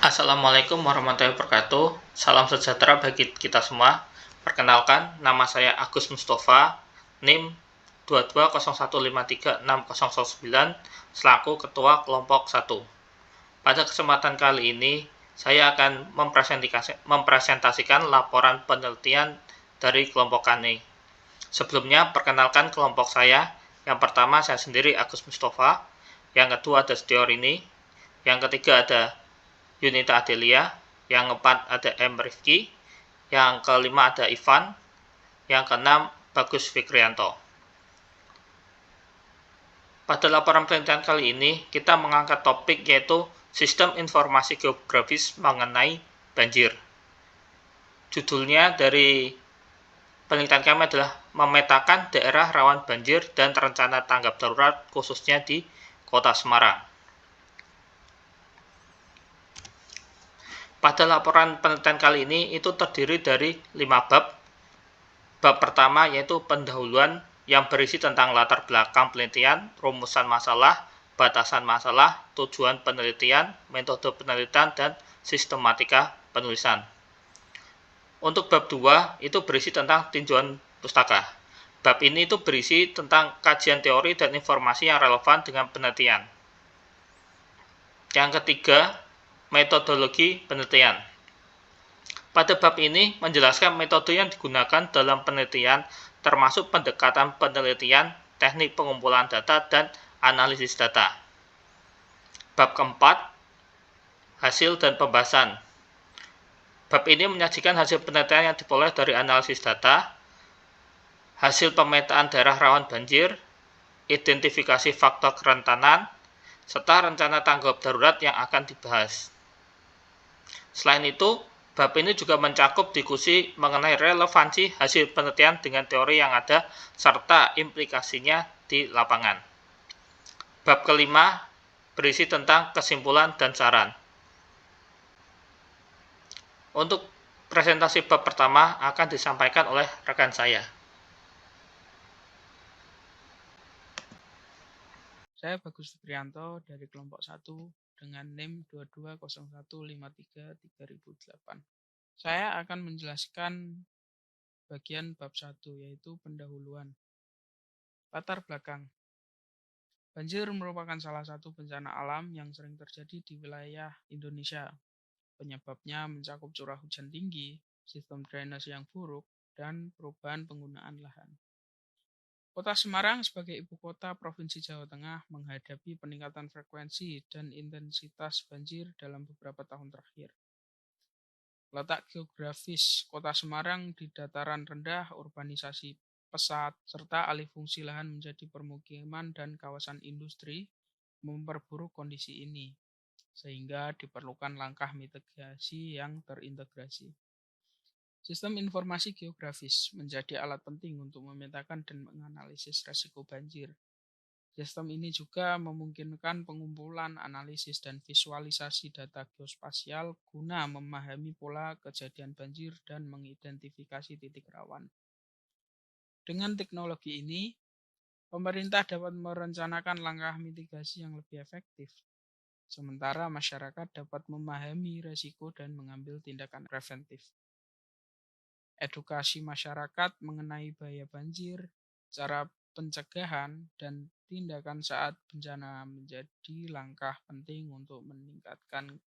Assalamualaikum warahmatullahi wabarakatuh. Salam sejahtera bagi kita semua. Perkenalkan, nama saya Agus Mustafa, NIM 2201536009 selaku Ketua Kelompok 1. Pada kesempatan kali ini, saya akan mempresentasikan laporan penelitian dari kelompok KANE. Sebelumnya, perkenalkan kelompok saya. Yang pertama, saya sendiri Agus Mustafa. Yang kedua ada Setiorini. Yang ketiga ada Yunita Adelia, yang keempat ada M. Rifki, yang kelima ada Ivan, yang keenam Bagus Fikrianto. Pada laporan penelitian kali ini, kita mengangkat topik yaitu Sistem Informasi Geografis mengenai banjir. Judulnya dari penelitian kami adalah memetakan daerah rawan banjir dan rencana tanggap darurat khususnya di Kota Semarang. Pada laporan penelitian kali ini itu terdiri dari 5 bab. Bab pertama yaitu pendahuluan yang berisi tentang latar belakang penelitian, rumusan masalah, batasan masalah, tujuan penelitian, metode penelitian, dan sistematika penulisan. Untuk bab 2 itu berisi tentang tinjauan pustaka. Bab ini itu berisi tentang kajian teori dan informasi yang relevan dengan penelitian. Yang ketiga, metodologi penelitian. Pada bab ini menjelaskan metode yang digunakan dalam penelitian termasuk pendekatan penelitian, teknik pengumpulan data, dan analisis data. Bab keempat, hasil dan pembahasan. Bab ini menyajikan hasil penelitian yang diperoleh dari analisis data, hasil pemetaan daerah rawan banjir, identifikasi faktor kerentanan, serta rencana tanggap darurat yang akan dibahas. Selain itu, bab ini juga mencakup diskusi mengenai relevansi hasil penelitian dengan teori yang ada serta implikasinya di lapangan. Bab kelima berisi tentang kesimpulan dan saran. Untuk presentasi bab pertama akan disampaikan oleh rekan saya. Saya Bagus Fikrianto dari kelompok 1 dengan NIM 2201533008. Saya akan menjelaskan bagian bab 1 yaitu pendahuluan. Latar belakang. Banjir merupakan salah satu bencana alam yang sering terjadi di wilayah Indonesia. Penyebabnya mencakup curah hujan tinggi, sistem drainase yang buruk, dan perubahan penggunaan lahan. Kota Semarang sebagai ibu kota Provinsi Jawa Tengah menghadapi peningkatan frekuensi dan intensitas banjir dalam beberapa tahun terakhir. Letak geografis Kota Semarang di dataran rendah, urbanisasi pesat, serta alih fungsi lahan menjadi permukiman dan kawasan industri memperburuk kondisi ini, sehingga diperlukan langkah mitigasi yang terintegrasi. Sistem informasi geografis menjadi alat penting untuk memetakan dan menganalisis risiko banjir. Sistem ini juga memungkinkan pengumpulan, analisis, dan visualisasi data geospasial guna memahami pola kejadian banjir dan mengidentifikasi titik rawan. Dengan teknologi ini, pemerintah dapat merencanakan langkah mitigasi yang lebih efektif, sementara masyarakat dapat memahami risiko dan mengambil tindakan preventif. Edukasi masyarakat mengenai bahaya banjir, cara pencegahan, dan tindakan saat bencana menjadi langkah penting untuk meningkatkan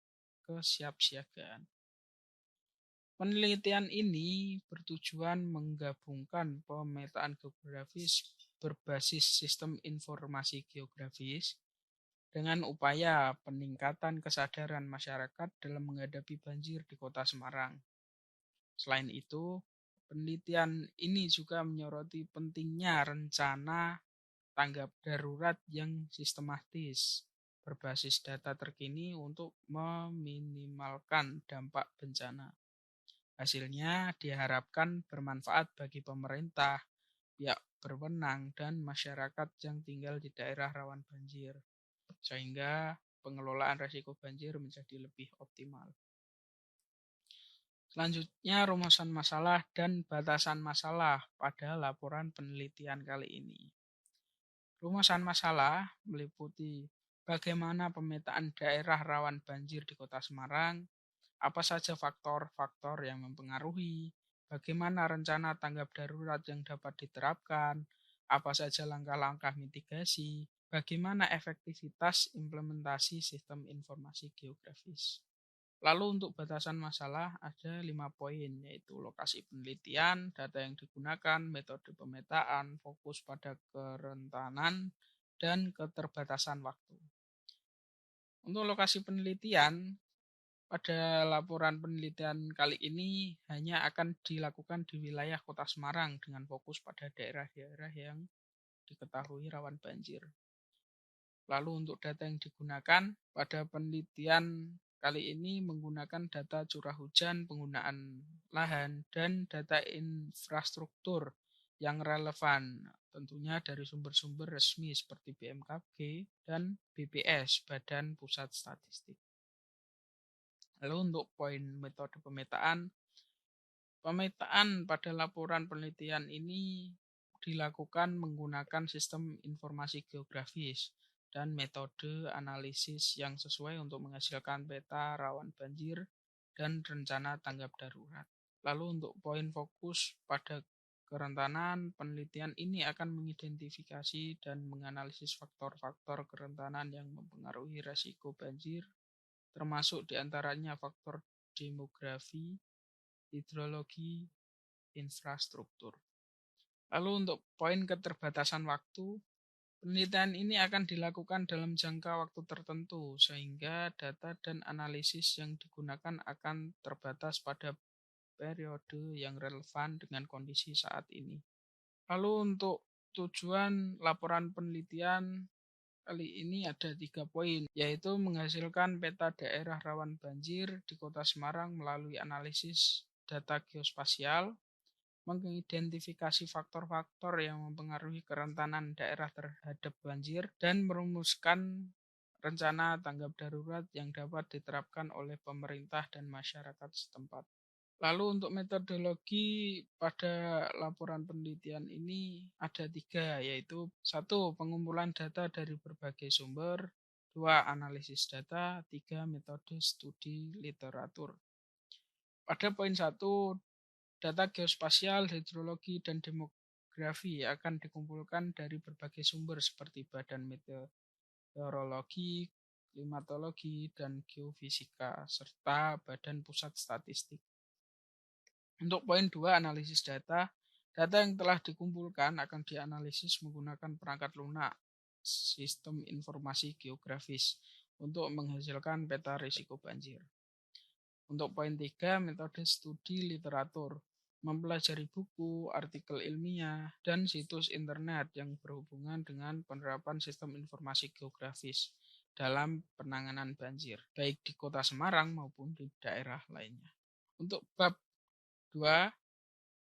kesiapsiagaan. Penelitian ini bertujuan menggabungkan pemetaan geografis berbasis sistem informasi geografis dengan upaya peningkatan kesadaran masyarakat dalam menghadapi banjir di Kota Semarang. Selain itu, penelitian ini juga menyoroti pentingnya rencana tanggap darurat yang sistematis, berbasis data terkini untuk meminimalkan dampak bencana. Hasilnya diharapkan bermanfaat bagi pemerintah, pihak berwenang, dan masyarakat yang tinggal di daerah rawan banjir, sehingga pengelolaan risiko banjir menjadi lebih optimal. Selanjutnya, rumusan masalah dan batasan masalah pada laporan penelitian kali ini. Rumusan masalah meliputi bagaimana pemetaan daerah rawan banjir di Kota Semarang, apa saja faktor-faktor yang mempengaruhi, bagaimana rencana tanggap darurat yang dapat diterapkan, apa saja langkah-langkah mitigasi, bagaimana efektivitas implementasi sistem informasi geografis. Lalu untuk batasan masalah ada 5 poin, yaitu lokasi penelitian, data yang digunakan, metode pemetaan, fokus pada kerentanan, dan keterbatasan waktu. Untuk lokasi penelitian, pada laporan penelitian kali ini hanya akan dilakukan di wilayah Kota Semarang dengan fokus pada daerah-daerah yang diketahui rawan banjir. Lalu untuk data yang digunakan pada penelitian kali ini menggunakan data curah hujan, penggunaan lahan, dan data infrastruktur yang relevan, tentunya dari sumber-sumber resmi seperti BMKG dan BPS, Badan Pusat Statistik. Lalu untuk poin metode pemetaan pada laporan penelitian ini dilakukan menggunakan sistem informasi geografis dan metode analisis yang sesuai untuk menghasilkan peta rawan banjir dan rencana tanggap darurat. Lalu untuk poin fokus pada kerentanan, penelitian ini akan mengidentifikasi dan menganalisis faktor-faktor kerentanan yang mempengaruhi risiko banjir, termasuk diantaranya faktor demografi, hidrologi, infrastruktur. Lalu untuk poin keterbatasan waktu, penelitian ini akan dilakukan dalam jangka waktu tertentu, sehingga data dan analisis yang digunakan akan terbatas pada periode yang relevan dengan kondisi saat ini. Lalu untuk tujuan laporan penelitian kali ini ada 3 poin, yaitu menghasilkan peta daerah rawan banjir di Kota Semarang melalui analisis data geospasial, mengidentifikasi faktor-faktor yang mempengaruhi kerentanan daerah terhadap banjir, dan merumuskan rencana tanggap darurat yang dapat diterapkan oleh pemerintah dan masyarakat setempat. Lalu untuk metodologi pada laporan penelitian ini ada 3, yaitu 1. Pengumpulan data dari berbagai sumber, 2. Analisis data, 3. Metode studi literatur. Pada poin 1, data geospasial, hidrologi, dan demografi akan dikumpulkan dari berbagai sumber seperti Badan Meteorologi, Klimatologi, dan Geofisika, serta Badan Pusat Statistik. Untuk poin 2, analisis data. Data yang telah dikumpulkan akan dianalisis menggunakan perangkat lunak, sistem informasi geografis, untuk menghasilkan peta risiko banjir. Untuk poin 3, metode studi literatur. Mempelajari buku, artikel ilmiah, dan situs internet yang berhubungan dengan penerapan sistem informasi geografis dalam penanganan banjir, baik di Kota Semarang maupun di daerah lainnya. Untuk bab 2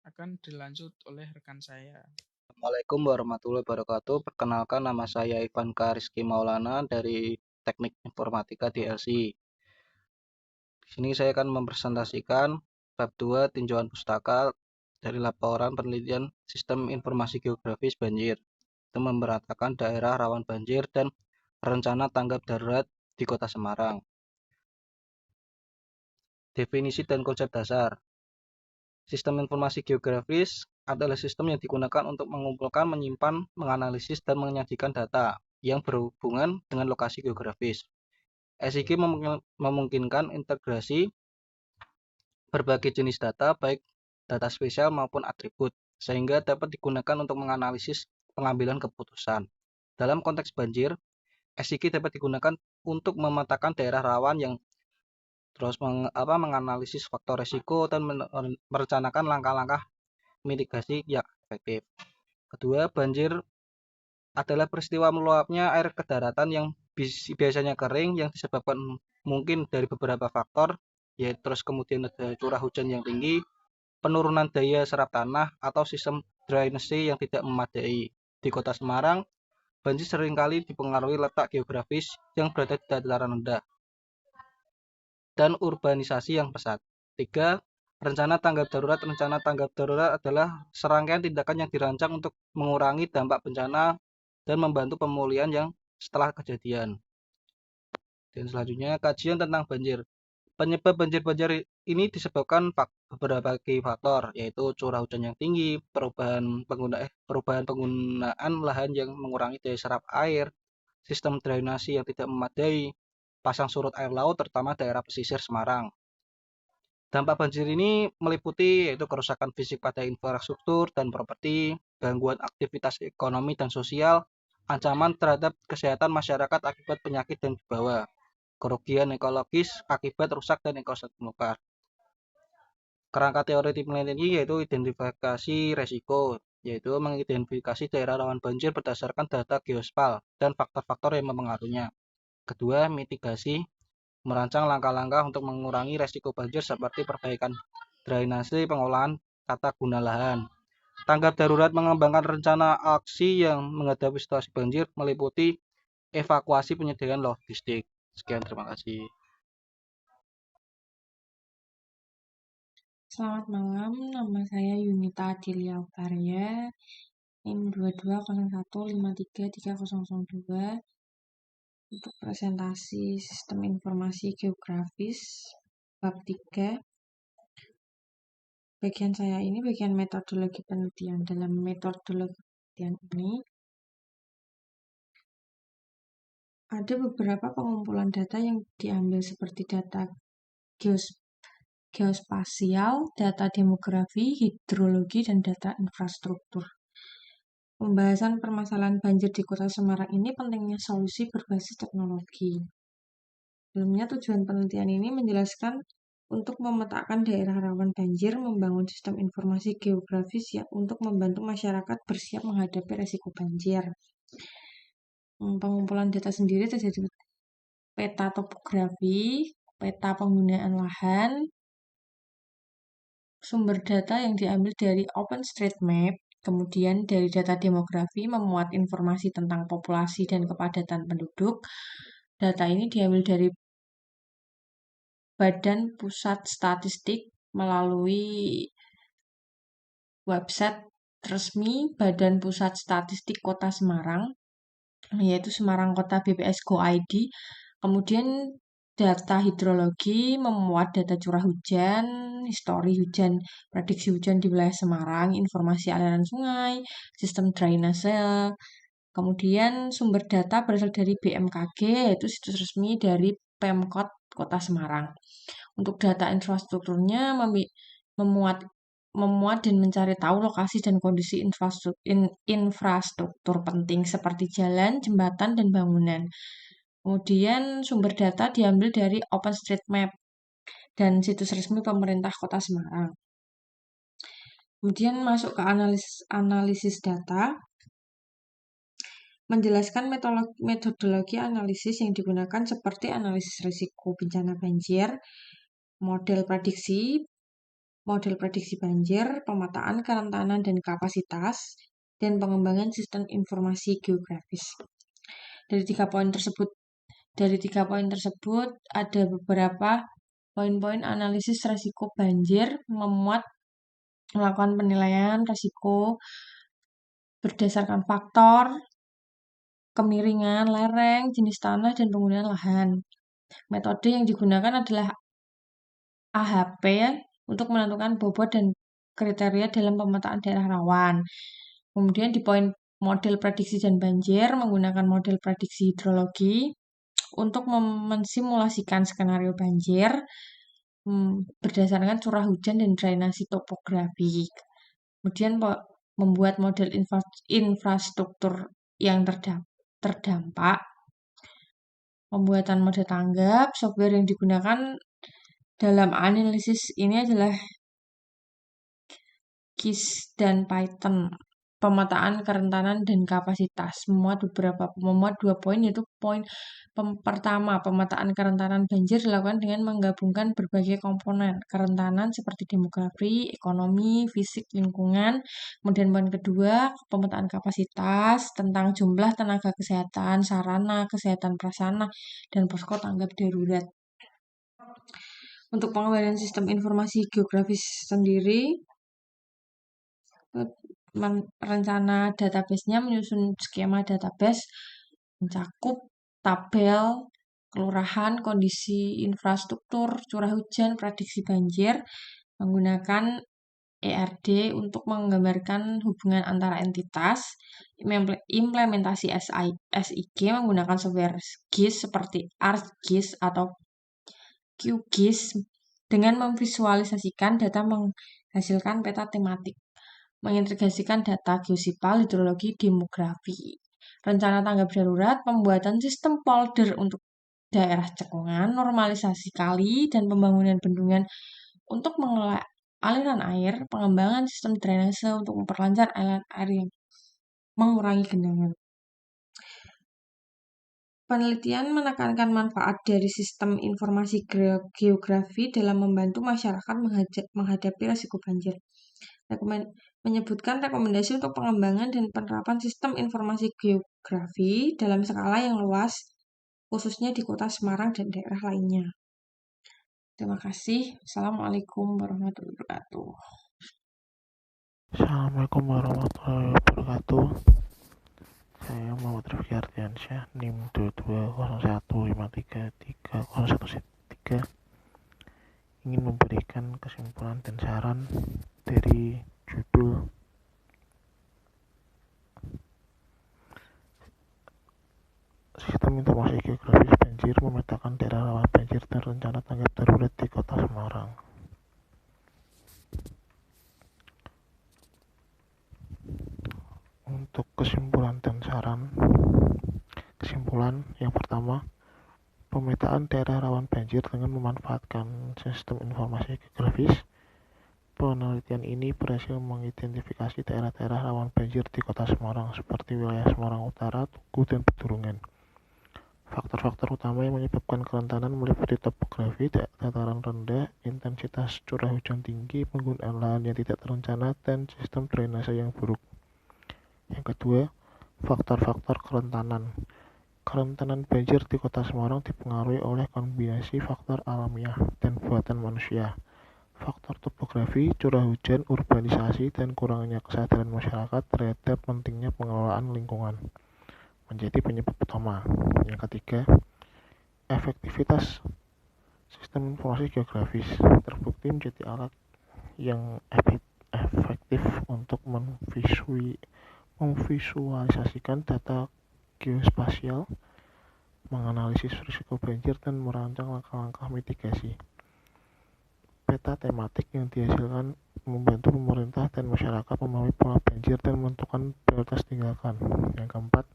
akan dilanjut oleh rekan saya. Assalamualaikum warahmatullahi wabarakatuh. Perkenalkan, nama saya Ivan K. Rizky Maulana dari Teknik Informatika DLC. Di sini saya akan mempresentasikan bab 2 tinjauan pustaka dari laporan penelitian Sistem Informasi Geografis Banjir. Itu memberatakan daerah rawan banjir dan rencana tanggap darurat di Kota Semarang. Definisi dan konsep dasar. Sistem informasi geografis adalah sistem yang digunakan untuk mengumpulkan, menyimpan, menganalisis, dan menyajikan data yang berhubungan dengan lokasi geografis. SIG memungkinkan integrasi berbagai jenis data, baik data spesial maupun atribut, sehingga dapat digunakan untuk menganalisis pengambilan keputusan. Dalam konteks banjir, SIG dapat digunakan untuk memetakan daerah rawan yang terus menganalisis faktor risiko dan merencanakan langkah-langkah mitigasi yang efektif. Kedua, banjir adalah peristiwa meluapnya air ke daratan yang biasanya kering yang disebabkan mungkin dari beberapa faktor, yaitu terus kemudian ada curah hujan yang tinggi, penurunan daya serap tanah, atau sistem drainase yang tidak memadai. Di Kota Semarang, banjir seringkali dipengaruhi letak geografis yang berada di dataran rendah dan urbanisasi yang pesat. 3. Rencana tanggap darurat. Rencana tanggap darurat adalah serangkaian tindakan yang dirancang untuk mengurangi dampak bencana dan membantu pemulihan yang setelah kejadian. Dan selanjutnya kajian tentang banjir. Penyebab banjir ini disebabkan beberapa faktor, yaitu curah hujan yang tinggi, perubahan penggunaan lahan yang mengurangi daya serap air, sistem drainasi yang tidak memadai, pasang surut air laut terutama daerah pesisir Semarang. Dampak banjir ini meliputi yaitu kerusakan fisik pada infrastruktur dan properti, gangguan aktivitas ekonomi dan sosial, ancaman terhadap kesehatan masyarakat akibat penyakit dan dibawa, kerugian ekologis akibat rusak dan ekosistem lokal. Kerangka teori tim penelitian ini yaitu identifikasi resiko, yaitu mengidentifikasi daerah rawan banjir berdasarkan data geospal dan faktor-faktor yang mempengaruhinya. Kedua, mitigasi, merancang langkah-langkah untuk mengurangi resiko banjir seperti perbaikan drainase, pengolahan tata guna lahan. Tanggap darurat, mengembangkan rencana aksi yang menghadapi situasi banjir meliputi evakuasi, penyediaan logistik. Sekian, terima kasih. Selamat malam, nama saya Yunita Adilia Utaria, NIM 2201533002 untuk presentasi Sistem Informasi Geografis bab 3. Bagian saya ini bagian metodologi penelitian. Dalam metodologi penelitian ini ada beberapa pengumpulan data yang diambil seperti data geospasial, data demografi, hidrologi, dan data infrastruktur. Pembahasan permasalahan banjir di Kota Semarang ini pentingnya solusi berbasis teknologi. Sebelumnya, tujuan penelitian ini menjelaskan untuk memetakan daerah rawan banjir, membangun sistem informasi geografis untuk membantu masyarakat bersiap menghadapi risiko banjir. Pengumpulan data sendiri terjadi peta topografi, peta penggunaan lahan, sumber data yang diambil dari OpenStreetMap, kemudian dari data demografi memuat informasi tentang populasi dan kepadatan penduduk. Data ini diambil dari Badan Pusat Statistik melalui website resmi Badan Pusat Statistik Kota Semarang, yaitu Semarang Kota BPS Go ID. Kemudian data hidrologi memuat data curah hujan, histori hujan, prediksi hujan di wilayah Semarang, informasi aliran sungai, sistem drainase. Kemudian sumber data berasal dari BMKG, yaitu situs resmi dari Pemkot Kota Semarang. Untuk data infrastrukturnya memuat dan mencari tahu lokasi dan kondisi infrastruktur penting seperti jalan, jembatan, dan bangunan. Kemudian sumber data diambil dari OpenStreetMap dan situs resmi pemerintah Kota Semarang. Kemudian masuk ke analisis data, menjelaskan metodologi analisis yang digunakan seperti analisis risiko bencana banjir, model prediksi banjir, pemetaan kerentanan dan kapasitas, dan pengembangan sistem informasi geografis. Dari tiga poin tersebut ada beberapa poin-poin analisis risiko banjir, melakukan penilaian risiko berdasarkan faktor kemiringan, lereng, jenis tanah, dan penggunaan lahan. Metode yang digunakan adalah AHP untuk menentukan bobot dan kriteria dalam pemetaan daerah rawan. Kemudian di poin model prediksi dan banjir, menggunakan model prediksi hidrologi untuk mensimulasikan skenario banjir berdasarkan curah hujan dan drainasi topografi. Kemudian membuat model infrastruktur yang terdampak. Pembuatan model tanggap, software yang digunakan dalam analisis ini adalah GIS dan Python. Pemetaan kerentanan dan kapasitas memuat dua poin, yaitu poin pertama, pemetaan kerentanan banjir dilakukan dengan menggabungkan berbagai komponen kerentanan seperti demografi, ekonomi, fisik, lingkungan. Kemudian poin kedua, pemetaan kapasitas tentang jumlah tenaga kesehatan, sarana kesehatan prasarana, dan posko tanggap darurat. Untuk pengembangan sistem informasi geografis sendiri, rencana database-nya menyusun skema database mencakup tabel, kelurahan, kondisi infrastruktur, curah hujan, prediksi banjir, menggunakan ERD untuk menggambarkan hubungan antara entitas, implementasi SIG menggunakan software GIS seperti ArcGIS atau QGIS dengan memvisualisasikan data menghasilkan peta tematik, mengintegrasikan data geosipal, hidrologi, demografi. Rencana tanggap darurat, pembuatan sistem polder untuk daerah cekungan, normalisasi kali, dan pembangunan bendungan untuk mengelola aliran air, pengembangan sistem drainase untuk memperlancar aliran air yang mengurangi genangan. Penelitian menekankan manfaat dari sistem informasi geografi dalam membantu masyarakat menghadapi risiko banjir. Menyebutkan rekomendasi untuk pengembangan dan penerapan sistem informasi geografi dalam skala yang luas, khususnya di Kota Semarang dan daerah lainnya. Terima kasih. Assalamualaikum warahmatullahi wabarakatuh. Assalamualaikum warahmatullahi wabarakatuh. Saya Muhammad Rifki Ardiansyah, NIM 2201533013, ingin memberikan kesimpulan dan saran dari judul Sistem Informasi Geografis Banjir memetakan daerah rawan banjir dan rencana tanggap darurat di Kota Semarang. Untuk kesimpulan dan saran. Kesimpulan yang pertama, pemetaan daerah rawan banjir dengan memanfaatkan sistem informasi geografis. Penelitian ini berhasil mengidentifikasi daerah-daerah rawan banjir di Kota Semarang seperti wilayah Semarang Utara, Tugu, dan Pedurungan. Faktor-faktor utama yang menyebabkan kerentanan meliputi topografi, dataran rendah, intensitas curah hujan tinggi, penggunaan lahan yang tidak terencana, dan sistem drainase yang buruk. Yang kedua, faktor-faktor kerentanan. Kerentanan banjir di Kota Semarang dipengaruhi oleh kombinasi faktor alamiah dan buatan manusia. Faktor topografi, curah hujan, urbanisasi, dan kurangnya kesadaran masyarakat terhadap pentingnya pengelolaan lingkungan menjadi penyebab utama. Yang ketiga, efektivitas sistem informasi geografis terbukti menjadi alat yang efektif untuk memvisualisasikan data geospasial, menganalisis risiko banjir, dan merancang langkah-langkah mitigasi. Peta tematik yang dihasilkan membantu pemerintah dan masyarakat memahami pola banjir dan menentukan prioritas tindakan. Yang keempat,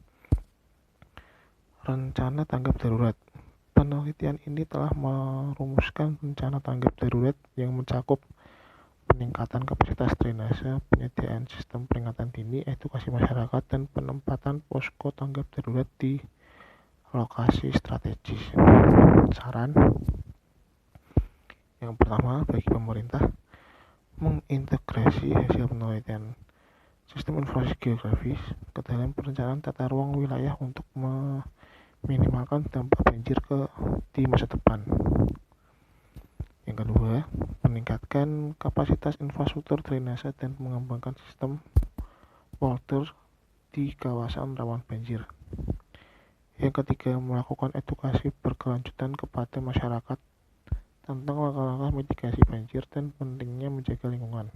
rencana tanggap darurat. Penelitian ini telah merumuskan rencana tanggap darurat yang mencakup peningkatan kapasitas drainase, penyediaan sistem peringatan dini, edukasi masyarakat, dan penempatan posko tanggap darurat di lokasi strategis. Saran yang pertama, bagi pemerintah, mengintegrasi hasil penelitian sistem informasi geografis ke dalam perencanaan tata ruang wilayah untuk meminimalkan dampak banjir di masa depan. Yang kedua, meningkatkan kapasitas infrastruktur drainase dan mengembangkan sistem polder di kawasan rawan banjir. Yang ketiga, melakukan edukasi berkelanjutan kepada masyarakat tentang langkah-langkah mitigasi banjir dan pentingnya menjaga lingkungan.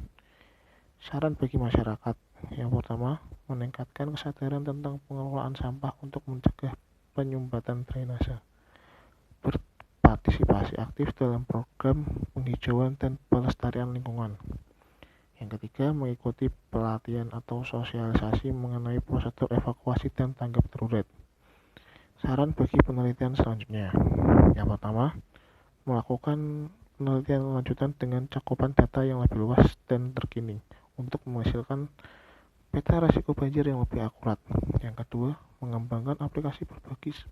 Saran bagi masyarakat. Yang pertama, meningkatkan kesadaran tentang pengelolaan sampah untuk mencegah penyumbatan drainase. Berpartisipasi aktif dalam program penghijauan dan pelestarian lingkungan. Yang ketiga, mengikuti pelatihan atau sosialisasi mengenai prosedur evakuasi dan tanggap darurat. Saran bagi penelitian selanjutnya. Yang pertama, melakukan penelitian lanjutan dengan cakupan data yang lebih luas dan terkini untuk menghasilkan peta risiko banjir yang lebih akurat. Yang kedua, mengembangkan aplikasi berbasis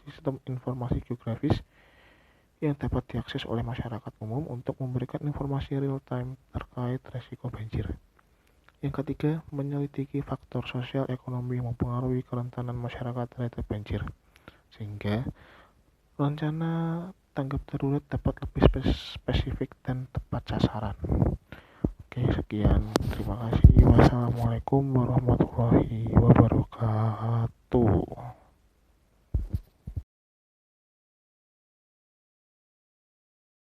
sistem informasi geografis yang dapat diakses oleh masyarakat umum untuk memberikan informasi real time terkait risiko banjir. Yang ketiga, menyelidiki faktor sosial ekonomi yang mempengaruhi kerentanan masyarakat terhadap banjir, sehingga rencana tanggap darurat dapat lebih spesifik dan tepat sasaran. Oke, sekian. Terima kasih. Wassalamualaikum warahmatullahi wabarakatuh.